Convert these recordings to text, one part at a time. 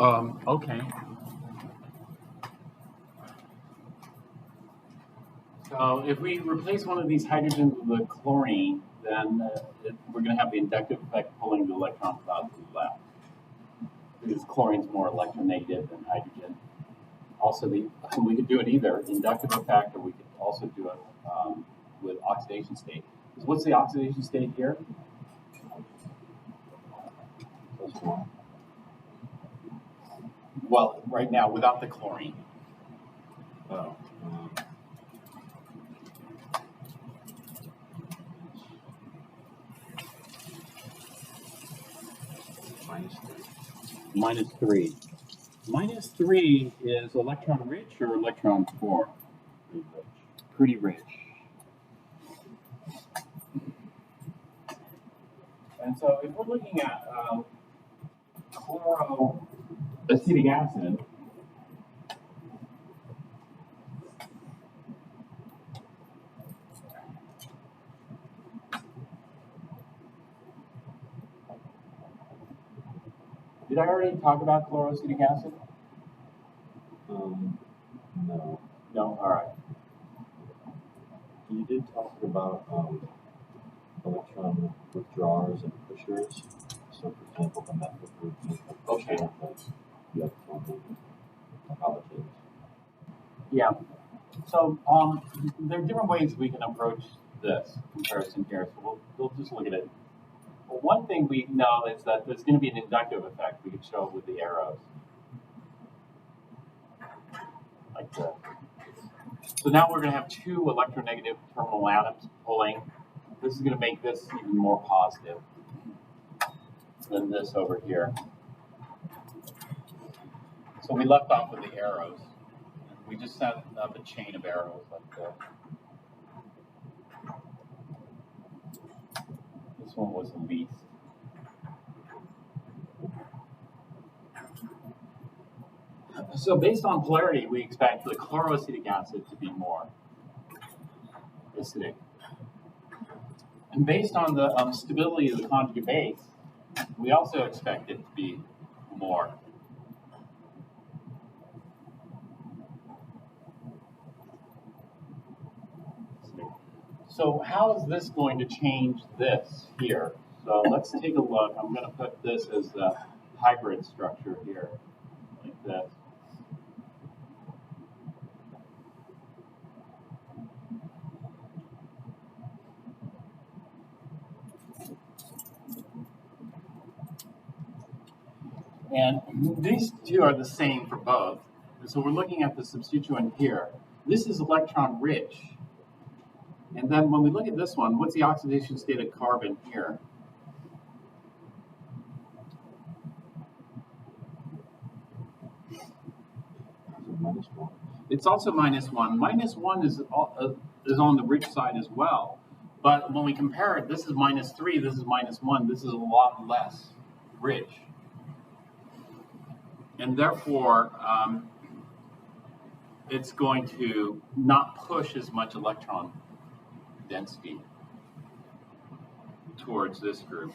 Okay. So if we replace one of these hydrogens with a chlorine, then we're going to have the inductive effect pulling the electrons out to the left. Because chlorine's more electronegative than hydrogen. Also, we could do it either inductive effect, or we could also do it with oxidation state. So what's the oxidation state here? Well, right now, without the chlorine. Oh. -3. -3 is electron rich or electron poor? Pretty rich. And so if we're looking at chloroacetic acid, did I already talk about chloroacetic acid? No. No? All right. You did talk about electron withdrawers and pushers. So, for example, the methyl group is a pusher, but the electron halogens. Yeah. So there are different ways we can approach this comparison here. So we'll just look at it. Well, one thing we know is that there's going to be an inductive effect. We can show it with the arrows. Like this. So now we're going to have two electronegative terminal atoms pulling. This is going to make this even more positive than this over here. So we left off with the arrows. We just set up a chain of arrows like this. This one was the least. So based on polarity, we expect the chloroacetic acid to be more acidic. And based on the stability of the conjugate base, we also expect it to be more. So how is this going to change this here? So let's take a look. I'm going to put this as the hybrid structure here, like this. And these two are the same for both. And so we're looking at the substituent here. This is electron rich. And then when we look at this one, what's the oxidation state of carbon here? -1. It's also -1. -1 is on the rich side as well. But when we compare it, this is -3, this is -1. This is a lot less rich. And therefore, it's going to not push as much electron density towards this group.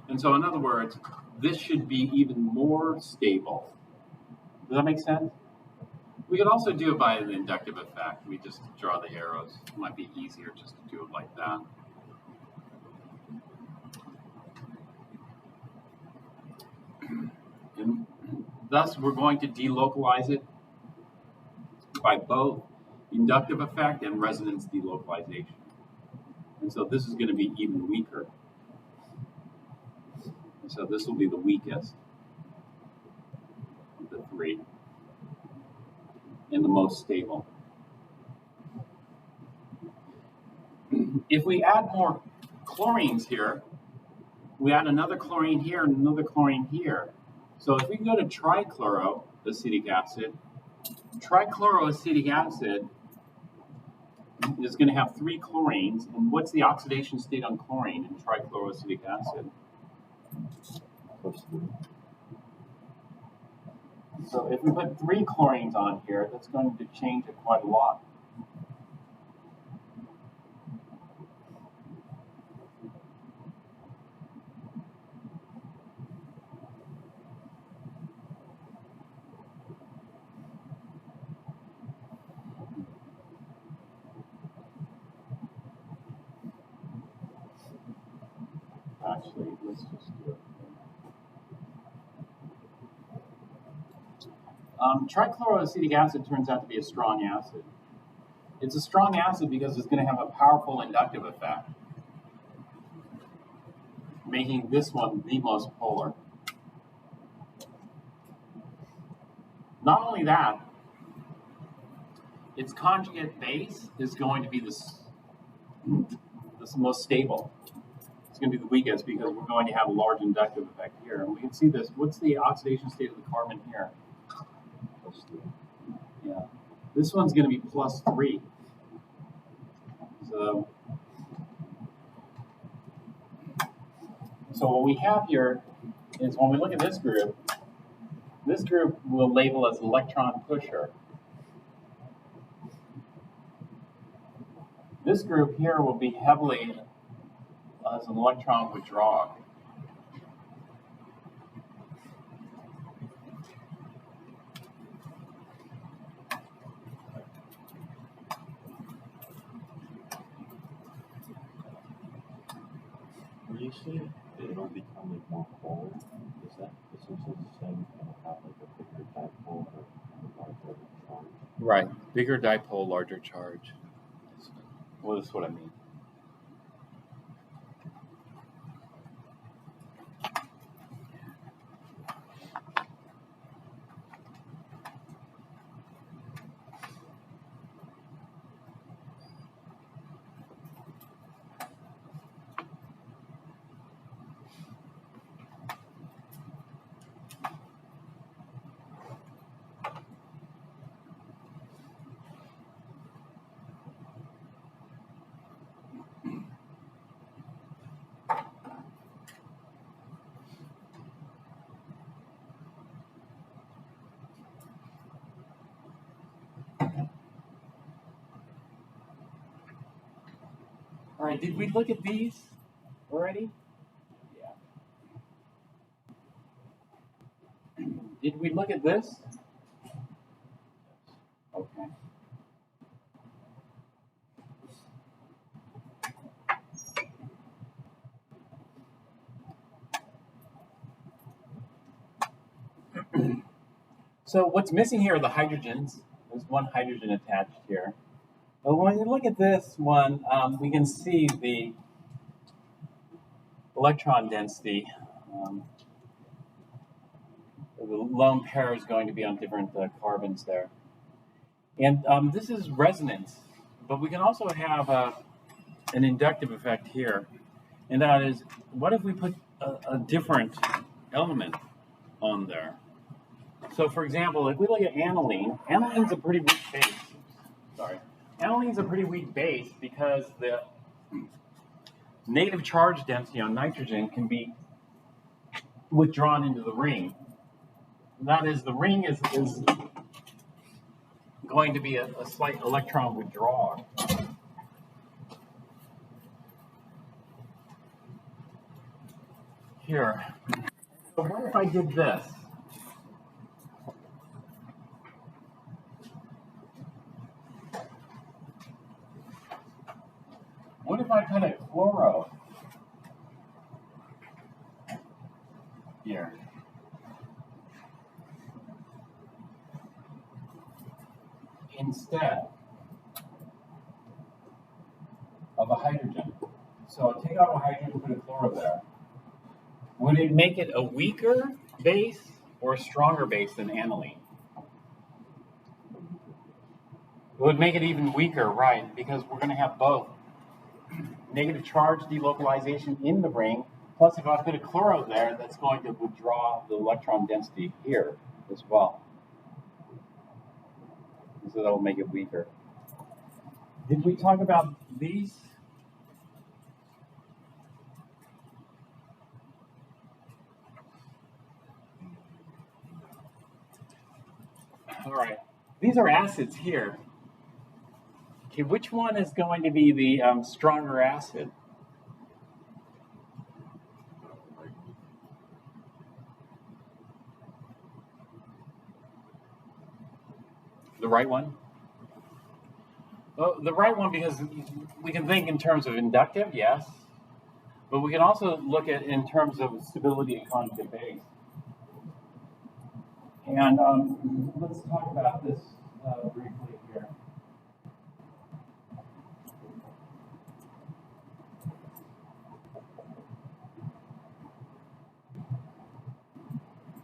And so in other words, this should be even more stable. Does that make sense? We could also do it by an inductive effect. We just draw the arrows. It might be easier just to do it like that. And thus, we're going to delocalize it by both inductive effect and resonance delocalization. And so this is going to be even weaker. And so this will be the weakest of the three and the most stable. If we add more chlorines here, we add another chlorine here and another chlorine here. So if we go to trichloroacetic acid is going to have 3 chlorines. And what's the oxidation state on chlorine in trichloroacetic acid? +3. So if we put 3 chlorines on here, that's going to change it quite a lot. actually, let's just do it. Trichloroacetic acid turns out to be a strong acid. It's a strong acid because it's going to have a powerful inductive effect, making this one the most polar. Not only that, its conjugate base is going to be this most stable. It's going to be the weakest because we're going to have a large inductive effect here. And we can see this. What's the oxidation state of the carbon here? Yeah. This one's going to be +3. So what we have here is when we look at this group will label as electron pusher. This group here will be heavily as an electron withdrawer. When you say it'll become like more polar, is that essentially the same? It'll have like a bigger dipole or a larger charge? Right. Bigger dipole, larger charge. Well, that's what I mean. All right, did we look at these already? Yeah. Did we look at this? Okay. So what's missing here are the hydrogens. There's one hydrogen attached here. But when you look at this one, we can see the electron density. The lone pair is going to be on different carbons there. And this is resonance, but we can also have an inductive effect here. And that is, what if we put a different element on there? So for example, if we look at aniline, aniline's a pretty weak base. Sorry. Aniline's a pretty weak base because the negative charge density on nitrogen can be withdrawn into the ring. That is, the ring is going to be a slight electron withdrawal. Here. So what if I did this? What if I put a chloro here? Instead of a hydrogen. So take out a hydrogen, put a chloro there. Would it make it a weaker base or a stronger base than aniline? It would make it even weaker, right? Because we're going to have both negative charge delocalization in the ring, plus if I put a chloro there, that's going to withdraw the electron density here as well. So that will make it weaker. Did we talk about these? All right, these are acids here. Okay, which one is going to be the stronger acid? The right one? Well, the right one because we can think in terms of inductive, yes. But we can also look at in terms of stability and conjugate base. And let's talk about this briefly here.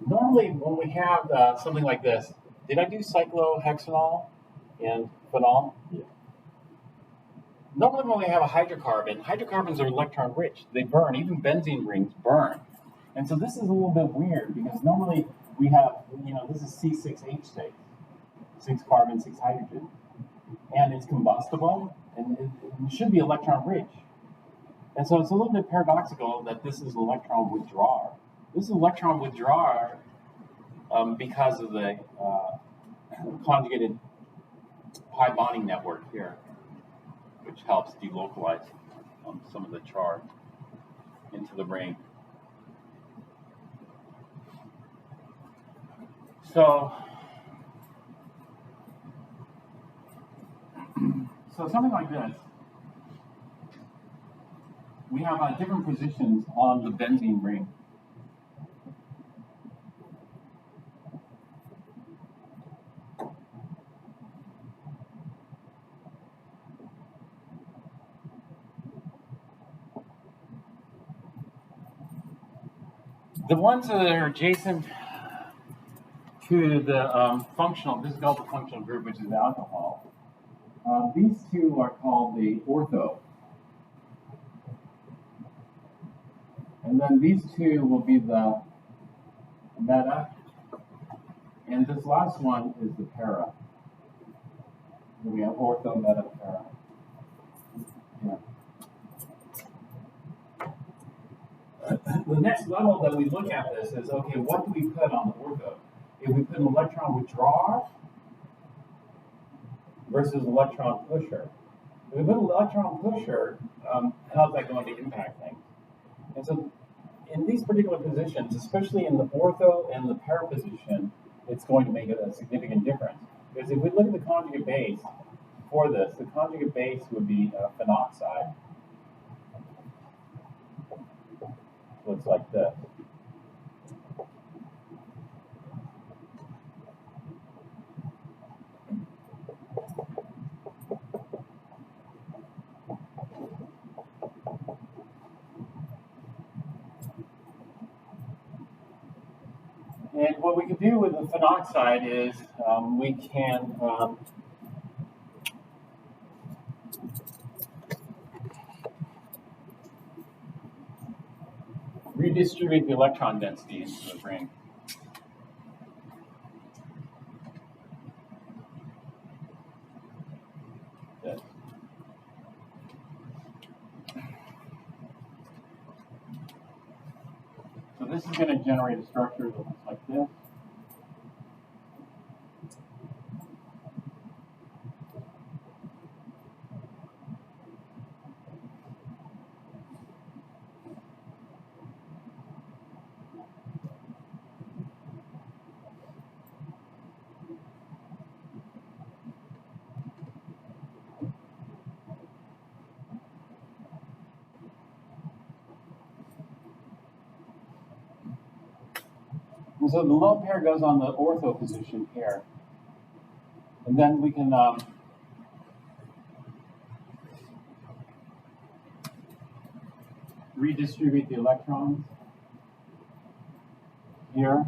Normally, when we have something like this, did I do cyclohexanol and phenol? Yeah. Normally, when we have a hydrocarbon, hydrocarbons are electron rich. They burn. Even benzene rings burn. And so this is a little bit weird because normally we have, this is C6H6, 6 carbon, 6 hydrogen, and it's combustible, and it should be electron rich. And so it's a little bit paradoxical that this is electron withdrawer. This is electron withdrawer because of the conjugated pi bonding network here, which helps delocalize some of the charge into the ring. So something like this. We have different positions on the benzene ring. The ones that are adjacent to the functional, this is called the functional group, which is alcohol. These two are called the ortho. And then these two will be the meta. And this last one is the para. So we have ortho, meta, para. Yeah. The next level that we look at this is, okay, what do we put on the ortho? If we put an electron withdrawer versus electron pusher. If we put an electron pusher, how's that going to impact things? And so in these particular positions, especially in the ortho and the para position, it's going to make a significant difference. Because if we look at the conjugate base for this, the conjugate base would be phenoxide. Looks like this. And what we can do with the phenoxide is we can redistribute the electron density into the ring. This. So this is going to generate a structure that looks like this. And so the lone pair goes on the ortho position here. And then we can redistribute the electrons here.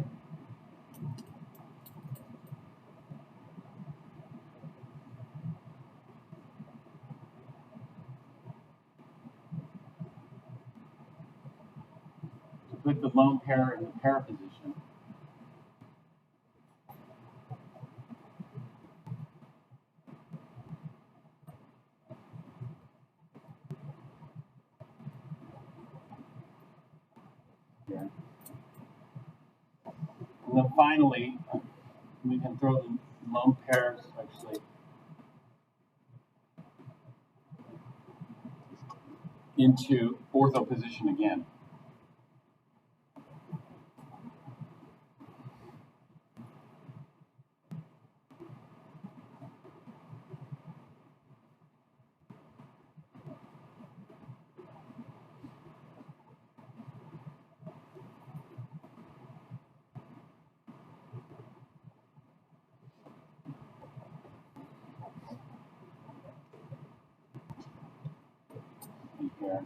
To put the lone pair in the pair position. Here. And then finally, we can throw the lone pairs actually into ortho position again. here.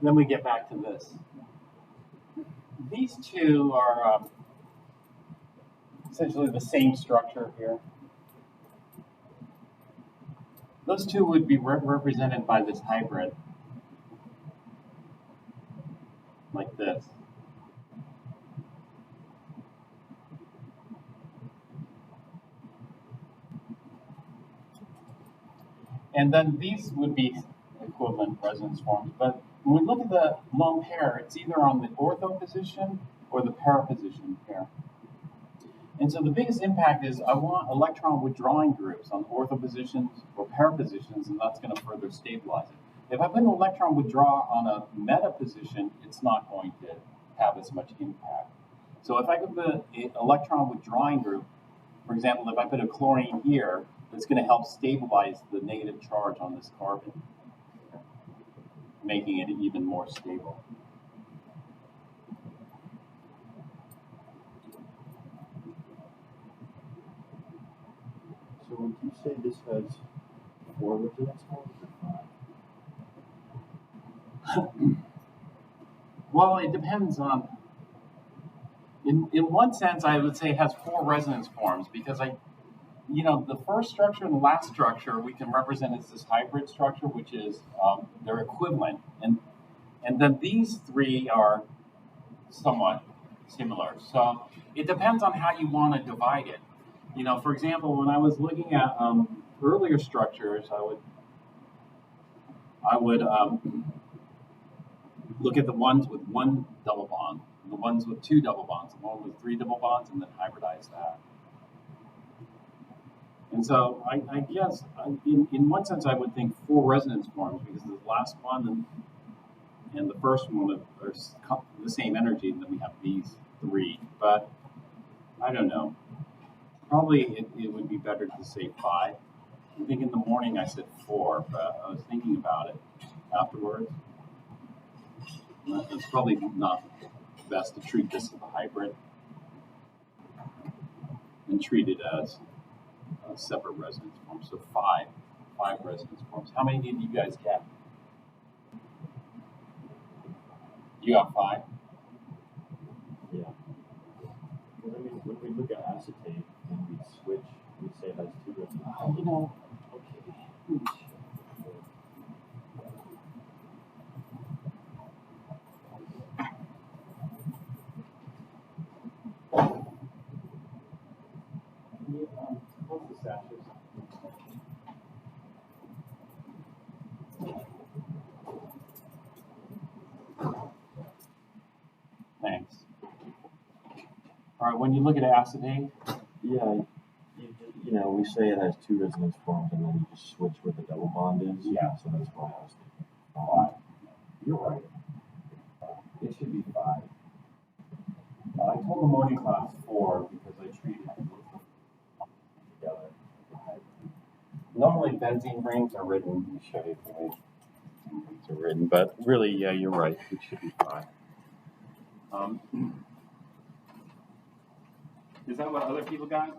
Then we get back to this. These two are essentially the same structure here. Those two would be represented by this hybrid, like this. And then these would be equivalent resonance forms. But when we look at the lone pair, it's either on the ortho position or the para position here. And so the biggest impact is I want electron withdrawing groups on ortho positions or para positions, and that's going to further stabilize it. If I put an electron withdraw on a meta position, it's not going to have as much impact. So if I could put an electron withdrawing group, for example, if I put a chlorine here, it's going to help stabilize the negative charge on this carbon, making it even more stable. So would you say this has 4 resonance forms or 5? Well, it depends on. In one sense, I would say it has 4 resonance forms because the first structure and the last structure we can represent as this hybrid structure, which is they're equivalent, and then these 3 are somewhat similar. So it depends on how you want to divide it. For example, when I was looking at earlier structures, I would look at the ones with 1 double bond, and the ones with 2 double bonds, the one with 3 double bonds, and then hybridize that. And so I guess in one sense I would think 4 resonance forms because the last one and the first one are the same energy, and then we have these 3. But I don't know. Probably it would be better to say 5. I think in the morning I said 4, but I was thinking about it afterwards. It's probably not best to treat this as a hybrid and treat it as a separate resonance form. So 5 resonance forms. How many did you guys get? You got 5? Yeah. Because when we look at acetate and we switch, we say it has 2 resonance forms. Okay. Close the sashes. Thanks. All right, when you look at acetate, Yeah, we say it has 2 resonance forms, and then you just switch where the double bond is. Yeah. So that's why I was thinking 5. 5. You're right. It should be 5. I told the morning class 4 because I treated them together. Normally benzene rings are written, let me show you the way rings are written, but really, yeah, you're right, it should be 5. Is that what other people got?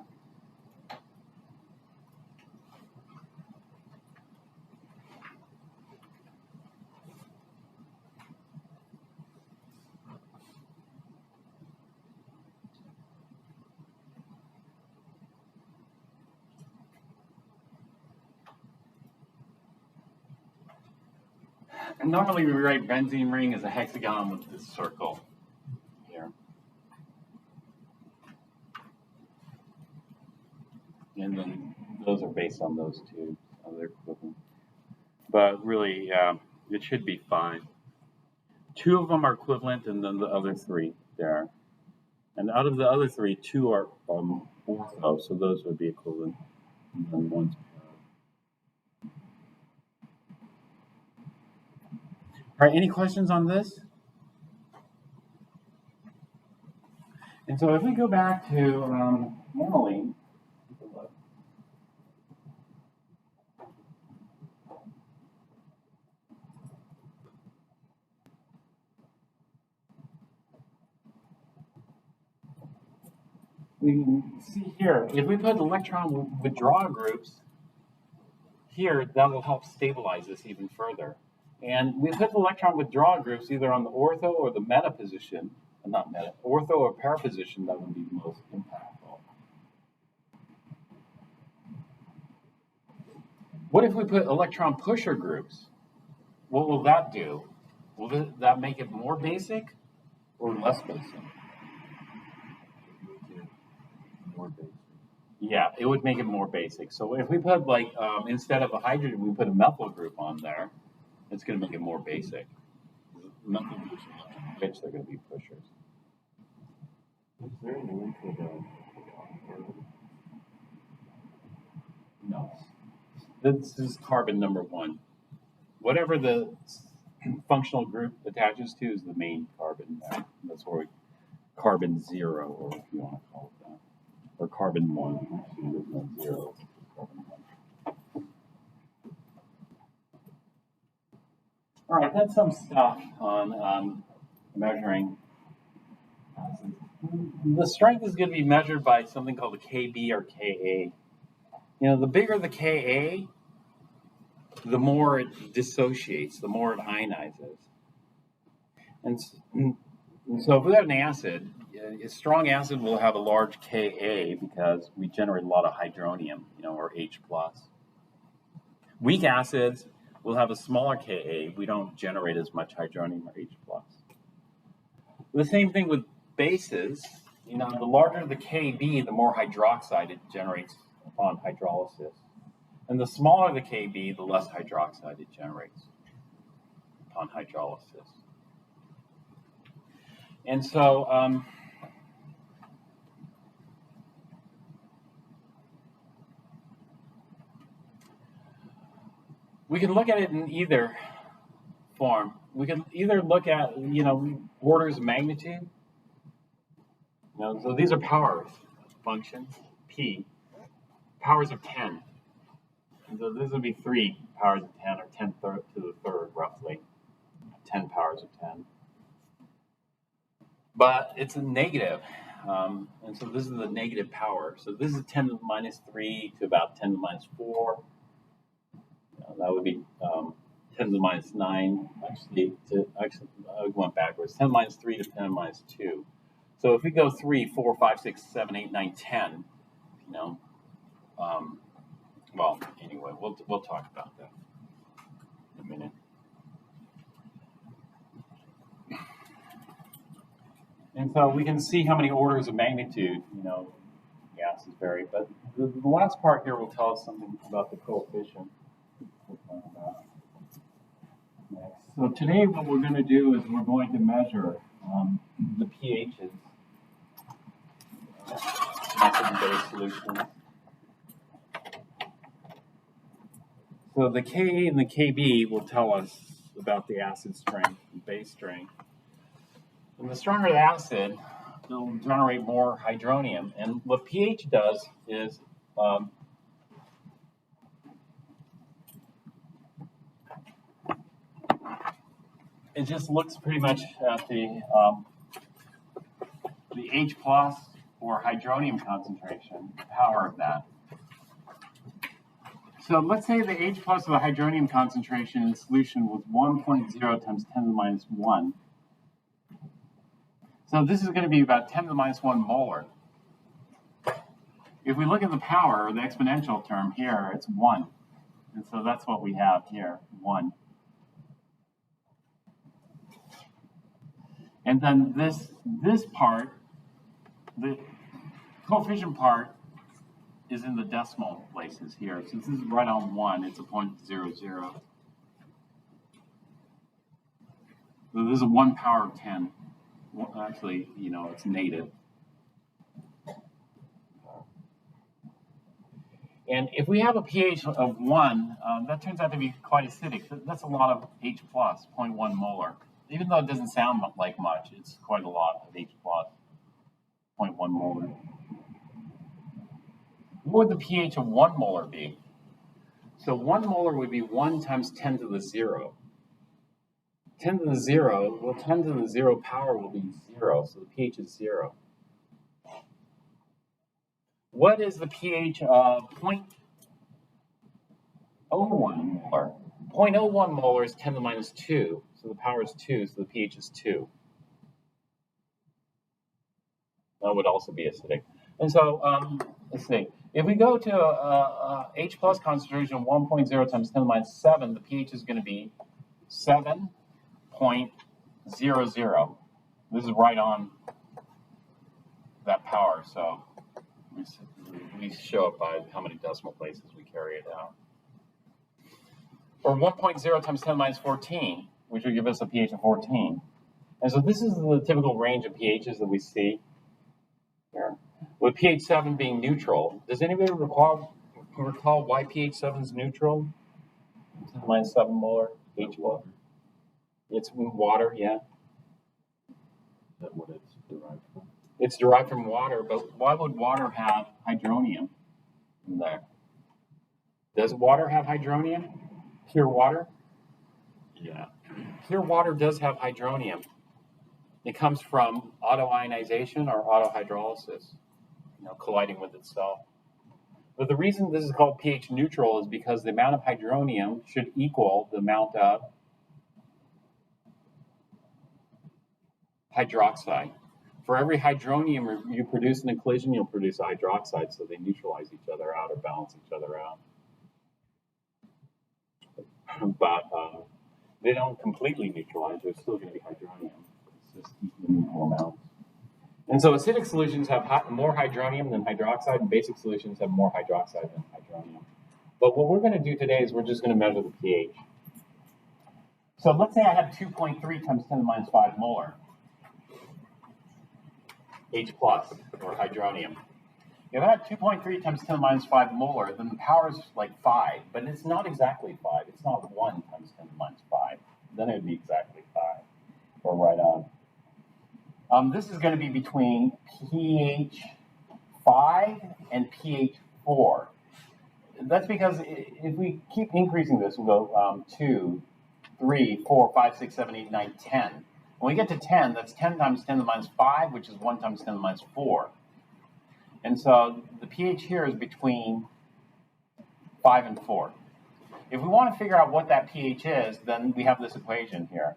And normally we write benzene ring as a hexagon with this circle here. And then those are based on those two other equivalent. But really, it should be fine. Two of them are equivalent, and then the other three there. And out of the other three, two are ortho, so those would be equivalent. And then one's para. All right, any questions on this? And so if we go back to aniline, we can see here, if we put electron withdrawal groups here, that will help stabilize this even further. And we put the electron withdrawal groups either on the ortho or the meta position, not meta, ortho or para position that would be most impactful. What if we put electron pusher groups? What will that do? Will that make it more basic or less basic? More basic. Yeah, it would make it more basic. So if we put like, instead of a hydrogen, we put a methyl group on there, it's going to make it more basic. Methyl groups are which they're going to be pushers. Is there any link with No. This is carbon number 1. Whatever the functional group attaches to is the main carbon there. That's where carbon 0, or if you want to call it that. Or carbon 1. Actually, there's no 0. Carbon 1. All right, that's some stuff on measuring acids. The strength is going to be measured by something called a Kb or Ka. You know, the bigger the Ka, the more it dissociates, the more it ionizes. And so if we have an acid, a strong acid will have a large Ka because we generate a lot of hydronium, or H+. Weak acids will have a smaller Ka. We don't generate as much hydronium or H+. The same thing with bases. The larger the Kb, the more hydroxide it generates upon hydrolysis. And the smaller the Kb, the less hydroxide it generates upon hydrolysis. And so we can look at it in either form. We can either look at, orders of magnitude. So these are powers functions, P, powers of 10. And so this would be 3 powers of 10, or 10 to the third, roughly. 10 powers of 10. But it's a negative. And so this is the negative power. So this is 10 to the minus 3 to about 10 to the minus 4. That would be 10 to the minus 9. Actually, I went backwards. 10 to the minus 3 to 10 to the minus 2. So if we go 3, 4, 5, 6, 7, 8, 9, 10, well, anyway, we'll talk about that in a minute. And so we can see how many orders of magnitude, gases vary. But the last part here will tell us something about the coefficient. We'll talk about next. So today what we're going to do is we're going to measure the pHs. Acid-based solutions. So the Ka and the Kb will tell us about the acid strength and base strength. And the stronger the acid, it'll generate more hydronium. And what pH does is it just looks pretty much at the H+ or hydronium concentration, the power of that. So let's say the H+ of the hydronium concentration in solution was 1.0 times 10 to the minus 1. So this is going to be about 10 to the minus 1 molar. If we look at the power, or the exponential term here, it's 1. And so that's what we have here, 1. And then this part, the coefficient part, is in the decimal places here. Since this is right on 1, it's a 0.00. So this is 1 power of 10. Well, actually, it's native. And if we have a pH of 1, that turns out to be quite acidic. That's a lot of H+, 0.1 molar. Even though it doesn't sound like much, it's quite a lot of H+, 0.1 molar. What would the pH of 1 molar be? So 1 molar would be 1 times 10 to the 0. 10 to the 0, well, 10 to the 0 power will be 0, so the pH is 0. What is the pH of 0.01 molar? 0.01 molar is 10 to the minus 2, so the power is 2, so the pH is 2. That would also be acidic. And so, let's see. If we go to H plus concentration of 1.0 times 10 to the minus 7, the pH is going to be 7.00. This is right on that power, so we show it by how many decimal places we carry it out. Or 1.0 times 10 to the minus 14, which would give us a pH of 14. And so this is the typical range of pHs that we see here. With pH 7 being neutral, does anybody recall why pH 7 is neutral? 10 to the minus 7 molar H water. It's water, yeah. Is that what it's derived from? It's derived from water, but why would water have hydronium in there? Does water have hydronium? Pure water? Yeah. Pure water does have hydronium. It comes from autoionization or autohydrolysis, colliding with itself. But the reason this is called pH neutral is because the amount of hydronium should equal the amount of hydroxide. For every hydronium you produce in a collision, you'll produce a hydroxide, so they neutralize each other out or balance each other out. But they don't completely neutralize. There's still going to be hydronium. It's just equal amounts. And so acidic solutions have more hydronium than hydroxide, and basic solutions have more hydroxide than hydronium. But what we're going to do today is we're just going to measure the pH. So let's say I have 2.3 times 10 to the minus 5 molar H plus, or hydronium. If I have 2.3 times 10 to the minus 5 molar, then the power is like 5, but it's not exactly 5. It's not 1 times 10 to the minus 5. Then it would be exactly 5, or right on. This is going to be between pH 5 and pH 4. That's because if we keep increasing this, we'll go 2, 3, 4, 5, 6, 7, 8, 9, 10. When we get to 10, that's 10 times 10 to the minus 5, which is 1 times 10 to the minus 4. And so the pH here is between 5 and 4. If we want to figure out what that pH is, then we have this equation here.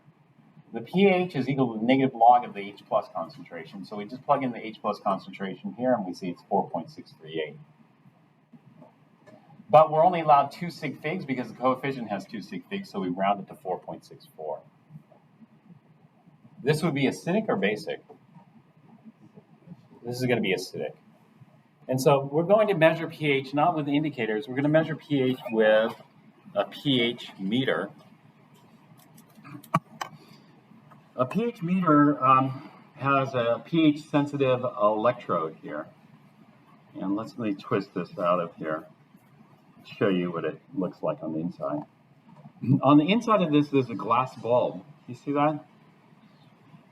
The pH is equal to the negative log of the H plus concentration. So we just plug in the H plus concentration here, and we see it's 4.638. But we're only allowed 2 sig figs because the coefficient has 2 sig figs, so we round it to 4.64. This would be acidic or basic? This is going to be acidic. And so we're going to measure pH not with indicators. We're going to measure pH with a pH meter. A pH meter has a pH sensitive electrode here. And let me twist this out of here to show you what it looks like on the inside. On the inside of this, there's a glass bulb. You see that?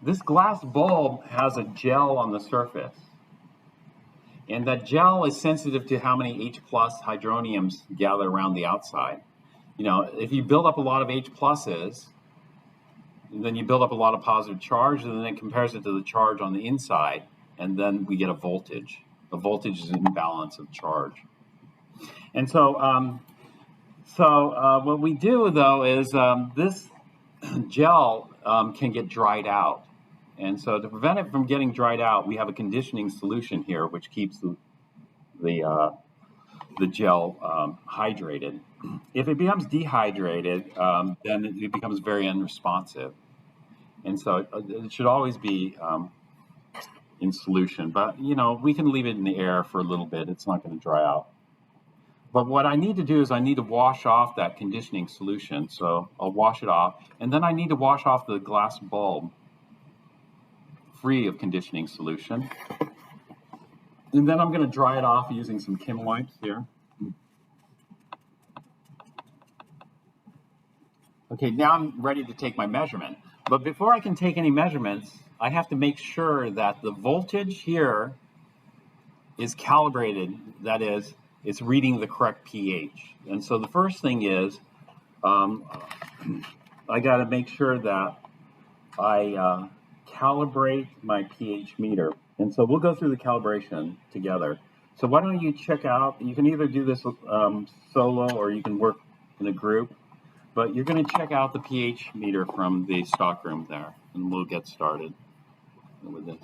This glass bulb has a gel on the surface. And that gel is sensitive to how many H plus hydroniums gather around the outside. If you build up a lot of H pluses, then you build up a lot of positive charge, and then it compares it to the charge on the inside, and then we get a voltage. The voltage is an imbalance of charge. And so, what we do, though, is this gel can get dried out. And so to prevent it from getting dried out, we have a conditioning solution here, which keeps the gel hydrated. If it becomes dehydrated, then it becomes very unresponsive. And so it should always be in solution, but you know, we can leave it in the air for a little bit. It's not going to dry out. But what I need to do is I need to wash off that conditioning solution. So I'll wash it off, and then I need to wash off the glass bulb free of conditioning solution. And then I'm going to dry it off using some Chem wipes here. Okay, now I'm ready to take my measurement. But before I can take any measurements, I have to make sure that the voltage here is calibrated. That is, it's reading the correct pH. And so the first thing is, I got to make sure that I calibrate my pH meter. And so we'll go through the calibration together. So why don't you check out, you can either do this solo or you can work in a group, but you're going to check out the pH meter from the stockroom there, and we'll get started with this.